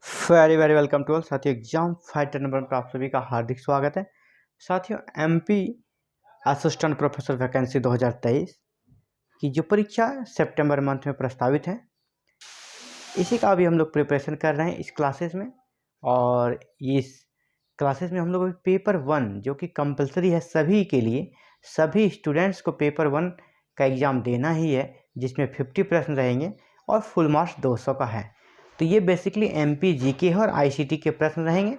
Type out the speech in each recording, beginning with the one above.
Very very welcome to all साथियों। Exam fighter number पर आप सभी का हार्दिक स्वागत है। साथियों, एमपी असिस्टेंट प्रोफेसर वैकेंसी 2023 की जो परीक्षा सितंबर मंथ में प्रस्तावित है, इसी का अभी हम लोग प्रिपरेशन कर रहे हैं इस क्लासेस में। और इस क्लासेस में हम लोग पेपर 1 जो कि कंपलसरी है सभी के लिए, सभी स्टूडेंट्स को पेपर 1 का एग्ज़ाम देना ही है, जिसमें 50 प्रश्न रहेंगे और फुल मार्क्स 200 का है। तो ये बेसिकली एमपी जीके और आईसीटी के प्रश्न रहेंगे,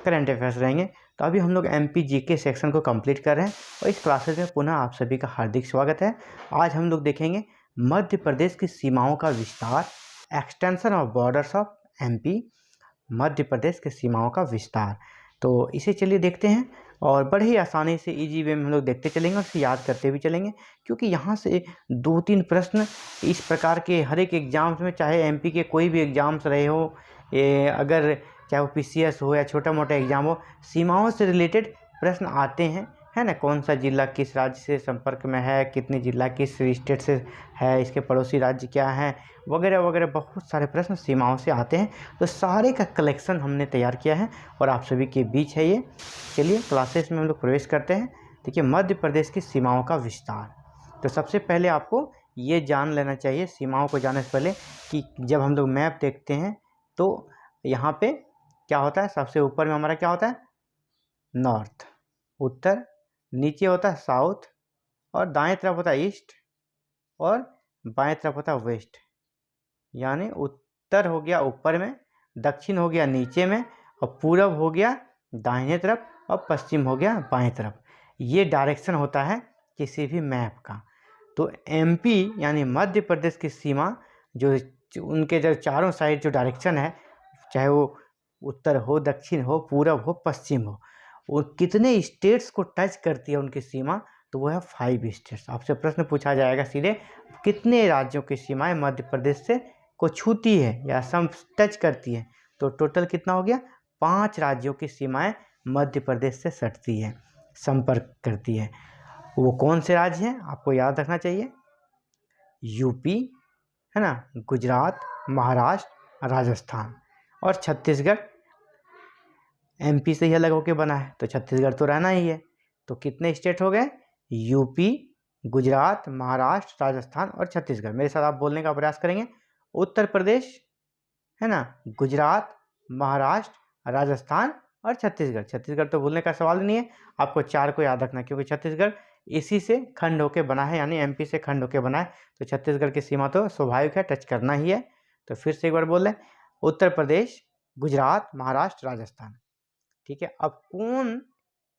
करंट अफेयर्स रहेंगे। तो अभी हम लोग एमपी जीके सेक्शन को कंप्लीट कर रहे हैं और इस क्लासेस में पुनः आप सभी का हार्दिक स्वागत है। आज हम लोग देखेंगे मध्य प्रदेश की सीमाओं का विस्तार, extension of borders of MP, Madhya Pradesh की सीमाओं का विस्तार। तो इसे चलिए देखते हैं और बड़े ही आसानी से इजी वे में हम लोग देखते चलेंगे और इसे याद करते भी चलेंगे, क्योंकि यहाँ से 2-3 प्रश्न इस प्रकार के हर एक एग्ज़ाम्स में, चाहे एमपी के कोई भी एग्ज़ाम्स रहे हो, अगर चाहे वो पीसीएस हो या छोटा मोटा एग्ज़ाम हो, सीमाओं से रिलेटेड प्रश्न आते हैं, है ना। कौन सा जिला किस राज्य से संपर्क में है, कितने जिला किस स्टेट से है, इसके पड़ोसी राज्य क्या हैं, वगैरह वगैरह बहुत सारे प्रश्न सीमाओं से आते हैं। तो सारे का कलेक्शन हमने तैयार किया है और आप सभी के बीच है ये। चलिए क्लासेस में हम लोग प्रवेश करते हैं। देखिए, मध्य प्रदेश की सीमाओं का विस्तार। तो सबसे पहले आपको ये जान लेना चाहिए सीमाओं को जानने से पहले कि जब हम लोग मैप देखते हैं तो यहाँ पे क्या होता है, सबसे ऊपर में हमारा क्या होता है, नॉर्थ, उत्तर, नीचे होता है साउथ, और दाएं तरफ होता है ईस्ट, और बाएं तरफ होता है वेस्ट। यानी उत्तर हो गया ऊपर में, दक्षिण हो गया नीचे में, और पूरब हो गया दाहिने तरफ, और पश्चिम हो गया बाएं तरफ। ये डायरेक्शन होता है किसी भी मैप का। तो एमपी यानी मध्य प्रदेश की सीमा, जो उनके जो चारों साइड जो डायरेक्शन है, चाहे वो उत्तर हो, दक्षिण हो, पूरब हो, पश्चिम हो, वो कितने स्टेट्स को टच करती है उनकी सीमा, तो वो है 5 स्टेट्स। आपसे प्रश्न पूछा जाएगा सीधे, कितने राज्यों की सीमाएं मध्य प्रदेश से को छूती है या सम टच करती है, तो टोटल कितना हो गया, 5 राज्यों की सीमाएं मध्य प्रदेश से सटती है, संपर्क करती है। वो कौन से राज्य हैं आपको याद रखना चाहिए, यूपी, है ना, गुजरात, महाराष्ट्र, राजस्थान और छत्तीसगढ़। एमपी से ही अलग होके बना है तो छत्तीसगढ़ तो रहना ही है। तो कितने स्टेट हो गए, यूपी, गुजरात, महाराष्ट्र, राजस्थान और छत्तीसगढ़। मेरे साथ आप बोलने का प्रयास करेंगे, उत्तर प्रदेश, है ना, गुजरात, महाराष्ट्र, राजस्थान और छत्तीसगढ़। छत्तीसगढ़ तो भूलने का सवाल नहीं है, आपको 4 को याद रखना, क्योंकि छत्तीसगढ़ इसी से खंड होके बना है, यानी एमपी से खंड होके बना है। तो छत्तीसगढ़ की सीमा तो स्वाभाविक है, टच करना ही है। तो फिर से एक बार बोल लें, उत्तर प्रदेश, गुजरात, महाराष्ट्र, राजस्थान। ठीक है, अब कौन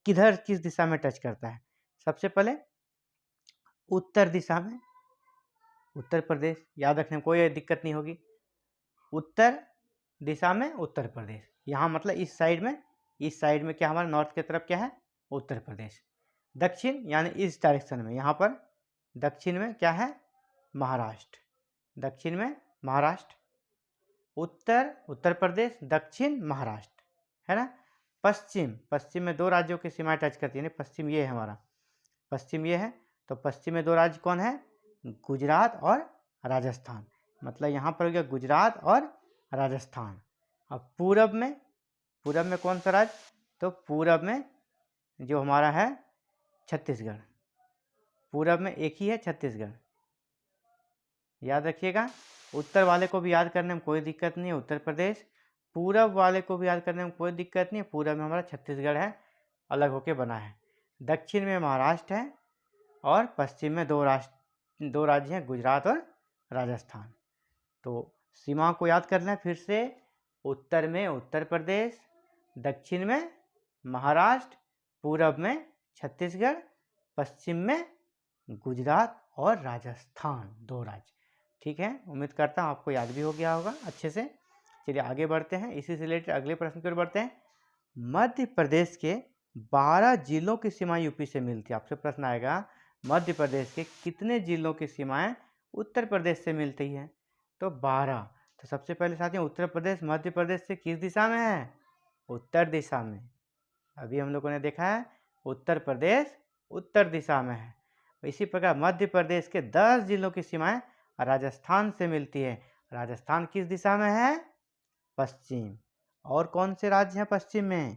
किधर किस दिशा में टच करता है, सबसे पहले उत्तर दिशा में उत्तर प्रदेश, याद रखने में कोई दिक्कत नहीं होगी। उत्तर दिशा में उत्तर प्रदेश, यहाँ मतलब इस साइड में क्या हमारा नॉर्थ की तरफ क्या है, उत्तर प्रदेश। दक्षिण यानी इस डायरेक्शन में, यहाँ पर दक्षिण में क्या है, महाराष्ट्र, दक्षिण में महाराष्ट्र। उत्तर उत्तर प्रदेश, दक्षिण महाराष्ट्र, है ना। पश्चिम में 2 राज्यों की सीमाएं टच करती है, पश्चिम ये है हमारा, पश्चिम ये है। तो पश्चिम में 2 राज्य कौन है, गुजरात और राजस्थान। मतलब यहाँ पर हो गया गुजरात और राजस्थान। अब पूरब में कौन सा राज्य, तो पूरब में जो हमारा है छत्तीसगढ़। पूरब में एक ही है, छत्तीसगढ़, याद रखिएगा। उत्तर वाले को भी याद करने में कोई दिक्कत नहीं है, उत्तर प्रदेश। पूरब वाले को भी याद करने में कोई दिक्कत नहीं है, पूरब में हमारा छत्तीसगढ़ है, अलग होके बना है। दक्षिण में महाराष्ट्र है और पश्चिम में 2 राज्य हैं, गुजरात और राजस्थान। तो सीमा को याद करना है फिर से, उत्तर में उत्तर प्रदेश, दक्षिण में महाराष्ट्र, पूरब में छत्तीसगढ़, पश्चिम में गुजरात और राजस्थान, 2 राज्य। ठीक है, उम्मीद करता हूँ आपको याद भी हो गया होगा अच्छे से। चलिए आगे बढ़ते हैं, इसी से रिलेटेड अगले प्रश्न की ओर बढ़ते हैं। मध्य प्रदेश के 12 जिलों की सीमा यूपी से मिलती है। आपसे प्रश्न आएगा, मध्य प्रदेश के कितने जिलों की सीमाएं उत्तर प्रदेश से मिलती है, तो 12। तो सबसे पहले साथियों, उत्तर प्रदेश मध्य प्रदेश से किस दिशा में है, उत्तर दिशा में। अभी हम लोगों ने देखा है उत्तर प्रदेश उत्तर दिशा में है। इसी प्रकार मध्य प्रदेश के 10 जिलों की सीमाएं राजस्थान से मिलती है। राजस्थान किस दिशा में है, पश्चिम। और कौन से राज्य हैं पश्चिम में?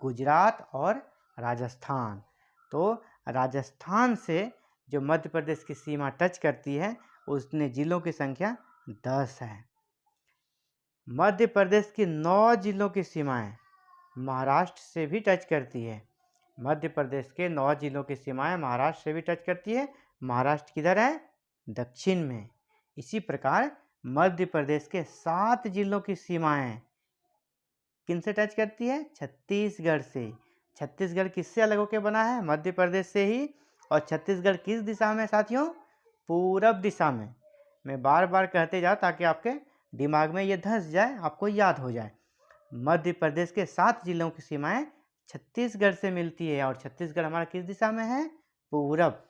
गुजरात और राजस्थान। तो राजस्थान से जो मध्य प्रदेश की सीमा टच करती है उसने जिलों की संख्या 10 है। मध्य प्रदेश की 9 जिलों की सीमाएं महाराष्ट्र से भी टच करती है। मध्य प्रदेश के 9 जिलों की सीमाएं महाराष्ट्र से भी टच करती है। महाराष्ट्र किधर है? दक्षिण में। इसी प्रकार मध्य प्रदेश के 7 जिलों की सीमाएं किन से टच करती है? छत्तीसगढ़ से। छत्तीसगढ़ किससे अलग होकर बना है? मध्य प्रदेश से ही। और छत्तीसगढ़ किस दिशा में साथियों? पूरब दिशा में। मैं बार बार कहते जाऊँ ताकि आपके दिमाग में ये धंस जाए, आपको याद हो जाए। मध्य प्रदेश के 7 जिलों की सीमाएं छत्तीसगढ़ से मिलती है और छत्तीसगढ़ हमारा किस दिशा में है? पूरब।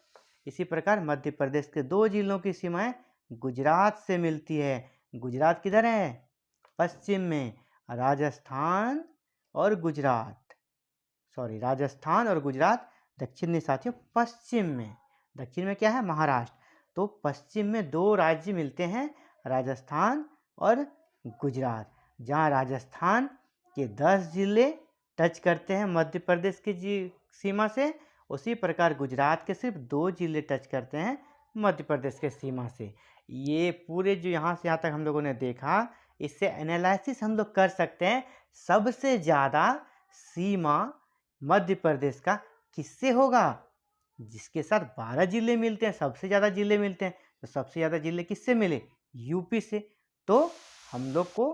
इसी प्रकार मध्य प्रदेश के 2 जिलों की सीमाएं गुजरात से मिलती है। गुजरात किधर है? पश्चिम में। राजस्थान और गुजरात, राजस्थान और गुजरात दक्षिण में साथियों, पश्चिम में। दक्षिण में क्या है? महाराष्ट्र। तो पश्चिम में 2 राज्य मिलते हैं, राजस्थान और गुजरात। जहाँ राजस्थान के 10 जिले टच करते हैं मध्य प्रदेश की सीमा से, उसी प्रकार गुजरात के सिर्फ 2 जिले टच करते हैं मध्य प्रदेश के सीमा से। ये पूरे जो यहाँ से यहाँ तक हम लोगों ने देखा, इससे एनालिसिस हम लोग कर सकते हैं सबसे ज़्यादा सीमा मध्य प्रदेश का किससे होगा? जिसके साथ 12 जिले मिलते हैं, सबसे ज़्यादा जिले मिलते हैं। तो सबसे ज़्यादा जिले किससे मिले? यूपी से। तो हम लोग को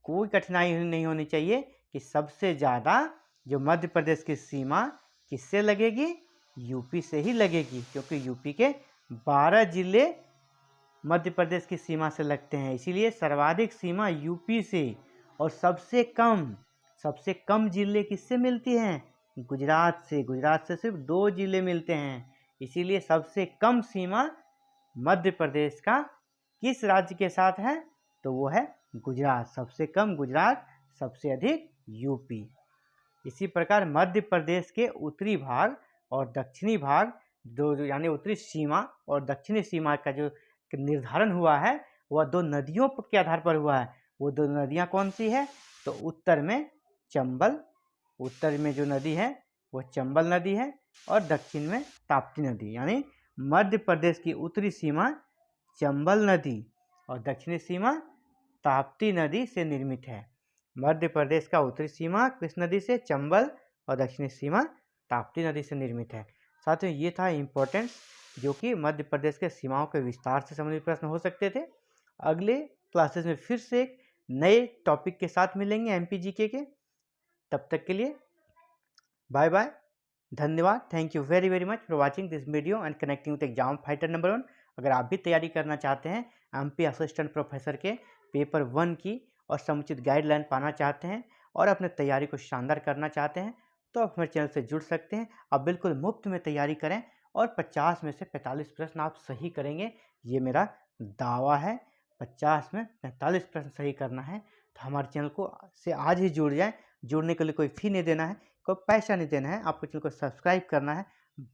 कोई कठिनाई नहीं होनी चाहिए कि सबसे ज़्यादा जो मध्य प्रदेश की सीमा किससे लगेगी? यूपी से ही लगेगी, क्योंकि यूपी के 12 जिले मध्य प्रदेश की सीमा से लगते हैं। इसीलिए सर्वाधिक सीमा यूपी से। और सबसे कम जिले किससे मिलती हैं? गुजरात से। गुजरात से सिर्फ 2 जिले मिलते हैं। इसीलिए सबसे कम सीमा मध्य प्रदेश का किस राज्य के साथ है? तो वो है गुजरात। सबसे कम गुजरात, सबसे अधिक यूपी। इसी प्रकार मध्य प्रदेश के उत्तरी भाग और दक्षिणी भाग, जो यानी उत्तरी सीमा और दक्षिणी सीमा का जो निर्धारण हुआ है वह 2 नदियों के आधार पर हुआ है। वो 2 नदियाँ कौन सी है? तो उत्तर में चंबल, उत्तर में जो नदी है वो चंबल नदी है, और दक्षिण में ताप्ती नदी। यानी मध्य प्रदेश की उत्तरी सीमा चंबल नदी और दक्षिणी सीमा ताप्ती नदी से निर्मित है। मध्य प्रदेश का उत्तरी सीमा किस नदी से? चंबल, और दक्षिणी सीमा ताप्ती नदी से निर्मित है। साथियों, ये था इम्पोर्टेंस जो कि मध्य प्रदेश के सीमाओं के विस्तार से संबंधित प्रश्न हो सकते थे। अगले क्लासेस में फिर से एक नए टॉपिक के साथ मिलेंगे एमपीजीके के। तब तक के लिए बाय बाय, धन्यवाद। Thank you very very much for watching this video and connecting with exam fighter number 1। अगर आप भी तैयारी करना चाहते हैं एमपी असिस्टेंट प्रोफेसर के पेपर 1 की और समुचित गाइडलाइन पाना चाहते हैं और अपने तैयारी को शानदार करना चाहते हैं, तो आप हमारे चैनल से जुड़ सकते हैं। आप बिल्कुल मुफ्त में तैयारी करें और 50 में से 45 प्रश्न आप सही करेंगे, ये मेरा दावा है। 50 में 45 प्रश्न सही करना है तो हमारे चैनल को से आज ही जुड़ जाएं। जुड़ने के लिए कोई फ़ी नहीं देना है, कोई पैसा नहीं देना है। आपको चैनल को सब्सक्राइब करना है,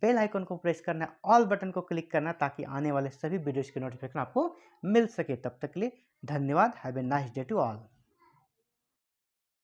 बेल आइकन को प्रेस करना है, ऑल बटन को क्लिक करना है, ताकि आने वाले सभी वीडियोज़ के नोटिफिकेशन आपको मिल सके। तब तक के लिए धन्यवाद। Have a nice day to all.